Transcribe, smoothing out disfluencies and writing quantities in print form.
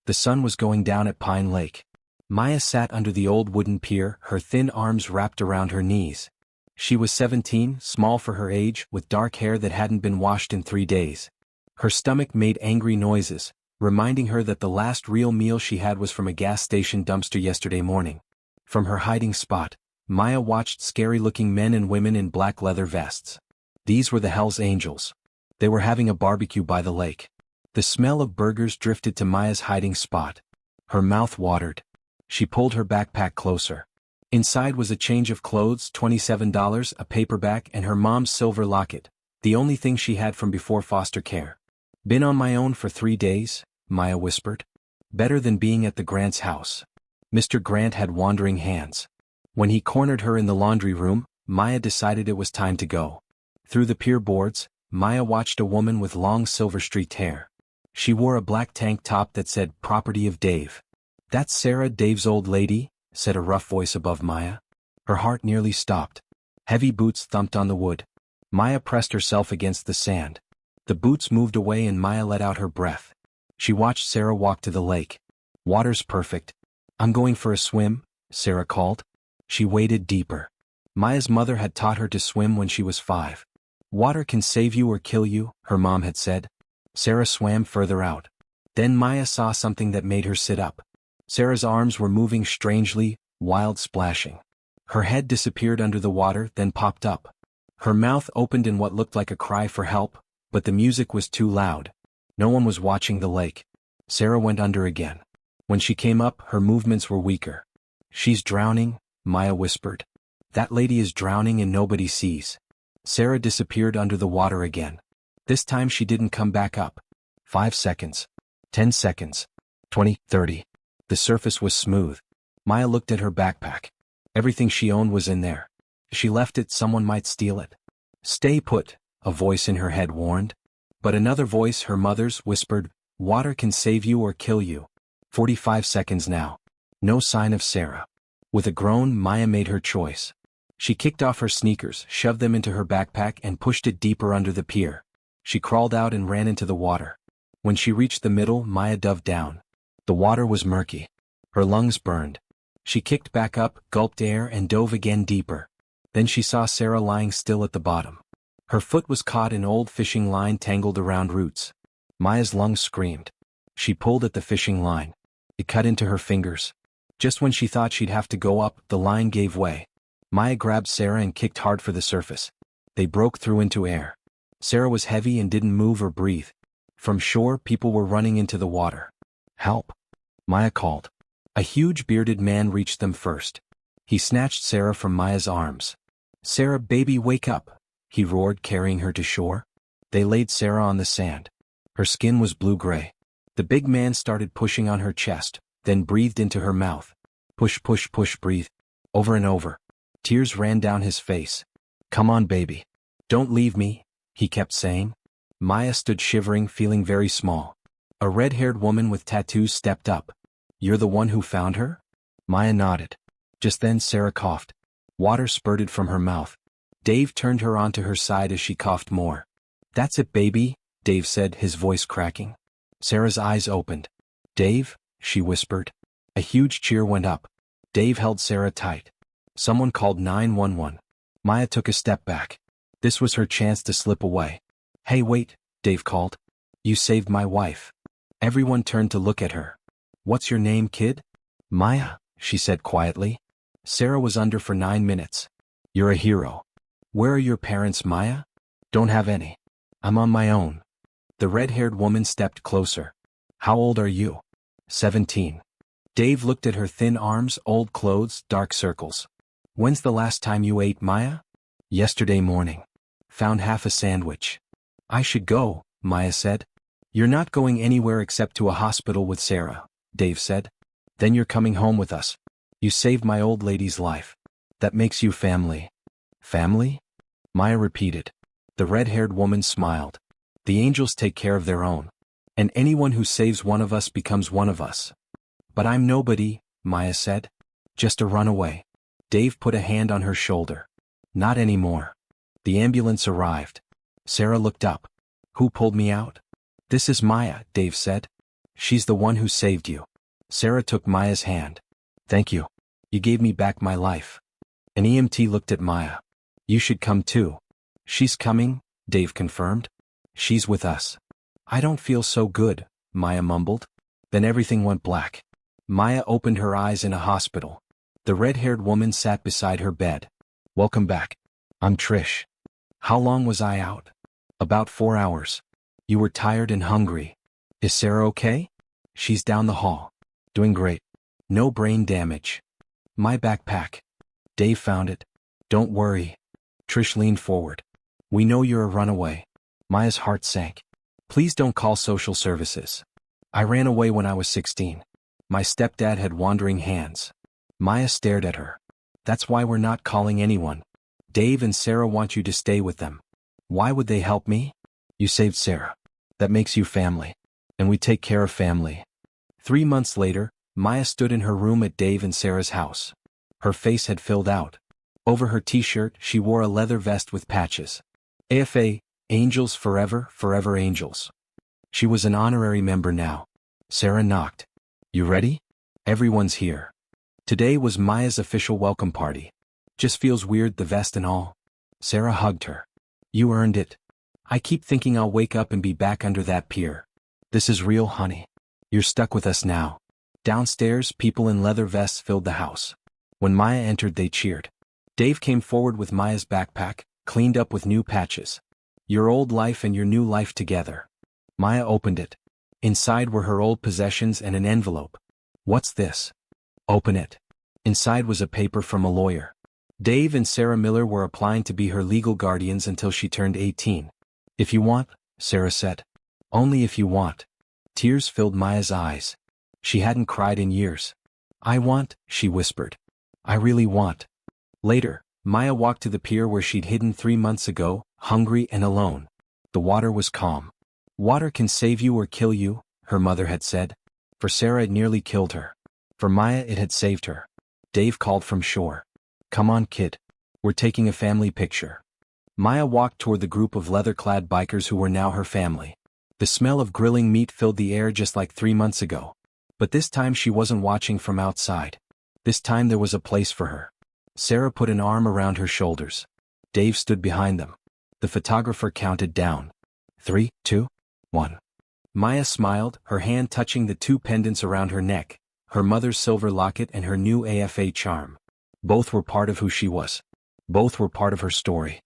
The sun was going down at Pine Lake. Maya sat under the old wooden pier, her thin arms wrapped around her knees. She was 17, small for her age, with dark hair that hadn't been washed in 3 days. Her stomach made angry noises, reminding her that the last real meal she had was from a gas station dumpster yesterday morning. From her hiding spot, Maya watched scary-looking men and women in black leather vests. These were the Hells Angels. They were having a barbecue by the lake. The smell of burgers drifted to Maya's hiding spot. Her mouth watered. She pulled her backpack closer. Inside was a change of clothes, $27, a paperback, and her mom's silver locket, the only thing she had from before foster care. "Been on my own for 3 days, Maya whispered. "Better than being at the Grant's house." Mr. Grant had wandering hands. When he cornered her in the laundry room, Maya decided it was time to go. Through the pier boards, Maya watched a woman with long silver-streaked hair. She wore a black tank top that said, "Property of Dave." "That's Sarah, Dave's old lady," said a rough voice above Maya. Her heart nearly stopped. Heavy boots thumped on the wood. Maya pressed herself against the sand. The boots moved away and Maya let out her breath. She watched Sarah walk to the lake. "Water's perfect." "I'm going for a swim," Sarah called. She waded deeper. Maya's mother had taught her to swim when she was 5. "Water can save you or kill you," her mom had said. Sarah swam further out. Then Maya saw something that made her sit up. Sarah's arms were moving strangely, wild splashing. Her head disappeared under the water, then popped up. Her mouth opened in what looked like a cry for help, but the music was too loud. No one was watching the lake. Sarah went under again. When she came up, her movements were weaker. "She's drowning," Maya whispered. "That lady is drowning and nobody sees." Sarah disappeared under the water again. This time she didn't come back up. 5 seconds. 10 seconds. 20, 30. The surface was smooth. Maya looked at her backpack. Everything she owned was in there. If she left it, someone might steal it. "Stay put," a voice in her head warned. But another voice, her mother's, whispered, "Water can save you or kill you." 45 seconds now. No sign of Sarah. With a groan, Maya made her choice. She kicked off her sneakers, shoved them into her backpack and pushed it deeper under the pier. She crawled out and ran into the water. When she reached the middle, Maya dove down. The water was murky. Her lungs burned. She kicked back up, gulped air, and dove again deeper. Then she saw Sarah lying still at the bottom. Her foot was caught in old fishing line tangled around roots. Maya's lungs screamed. She pulled at the fishing line. It cut into her fingers. Just when she thought she'd have to go up, the line gave way. Maya grabbed Sarah and kicked hard for the surface. They broke through into air. Sarah was heavy and didn't move or breathe. From shore, people were running into the water. "Help!" Maya called. A huge bearded man reached them first. He snatched Sarah from Maya's arms. "Sarah, baby, wake up!" he roared, carrying her to shore. They laid Sarah on the sand. Her skin was blue-gray. The big man started pushing on her chest, then breathed into her mouth. Push, push, push, breathe. Over and over. Tears ran down his face. "Come on, baby. Don't leave me," he kept saying. Maya stood shivering, feeling very small. A red-haired woman with tattoos stepped up. "You're the one who found her?" Maya nodded. Just then Sarah coughed. Water spurted from her mouth. Dave turned her onto her side as she coughed more. "That's it, baby," Dave said, his voice cracking. Sarah's eyes opened. "Dave?" she whispered. A huge cheer went up. Dave held Sarah tight. Someone called 911. Maya took a step back. This was her chance to slip away. "Hey, wait," Dave called. "You saved my wife." Everyone turned to look at her. "What's your name, kid?" "Maya," she said quietly. Sarah was under for 9 minutes. "You're a hero." "Where are your parents, Maya?" "Don't have any. I'm on my own." The red-haired woman stepped closer. "How old are you?" 17. Dave looked at her thin arms, old clothes, dark circles. "When's the last time you ate, Maya?" "Yesterday morning. Found half a sandwich." "I should go," Maya said. "You're not going anywhere except to a hospital with Sarah," Dave said. "Then you're coming home with us. You saved my old lady's life. That makes you family." "Family?" Maya repeated. The red-haired woman smiled. "The angels take care of their own. And anyone who saves one of us becomes one of us." "But I'm nobody," Maya said. "Just a runaway." Dave put a hand on her shoulder. "Not anymore." The ambulance arrived. Sarah looked up. "Who pulled me out?" "This is Maya," Dave said. She's the one who saved you. Sarah took Maya's hand. Thank you. You gave me back my life. An EMT looked at Maya. You should come too. She's coming, Dave confirmed. She's with us. I don't feel so good, Maya mumbled. Then everything went black. Maya opened her eyes in a hospital. The red-haired woman sat beside her bed. Welcome back. I'm Trish. How long was I out? About 4 hours. You were tired and hungry. Is Sarah okay? She's down the hall. Doing great. No brain damage. My backpack. Dave found it. Don't worry. Trish leaned forward. We know you're a runaway. Maya's heart sank. Please don't call social services. I ran away when I was 16. My stepdad had wandering hands. Maya stared at her. That's why we're not calling anyone. Dave and Sarah want you to stay with them. Why would they help me? You saved Sarah. That makes you family. And we take care of family. 3 months later, Maya stood in her room at Dave and Sarah's house. Her face had filled out. Over her t-shirt, she wore a leather vest with patches. AFFA, Angels Forever, Forever Angels. She was an honorary member now. Sarah knocked. You ready? Everyone's here. Today was Maya's official welcome party. Just feels weird, the vest and all. Sarah hugged her. You earned it. I keep thinking I'll wake up and be back under that pier. This is real, honey. You're stuck with us now. Downstairs, people in leather vests filled the house. When Maya entered, they cheered. Dave came forward with Maya's backpack, cleaned up with new patches. Your old life and your new life together. Maya opened it. Inside were her old possessions and an envelope. What's this? Open it. Inside was a paper from a lawyer. Dave and Sarah Miller were applying to be her legal guardians until she turned 18. If you want, Sarah said. Only if you want. Tears filled Maya's eyes. She hadn't cried in years. I want, she whispered. I really want. Later, Maya walked to the pier where she'd hidden 3 months ago, hungry and alone. The water was calm. Water can save you or kill you, her mother had said. For Sarah it nearly killed her. For Maya it had saved her. Dave called from shore. Come on, kid. We're taking a family picture. Maya walked toward the group of leather-clad bikers who were now her family. The smell of grilling meat filled the air just like 3 months ago. But this time she wasn't watching from outside. This time there was a place for her. Sarah put an arm around her shoulders. Dave stood behind them. The photographer counted down. 3, 2, 1. Maya smiled, her hand touching the 2 pendants around her neck, her mother's silver locket and her new AFFA charm. Both were part of who she was. Both were part of her story.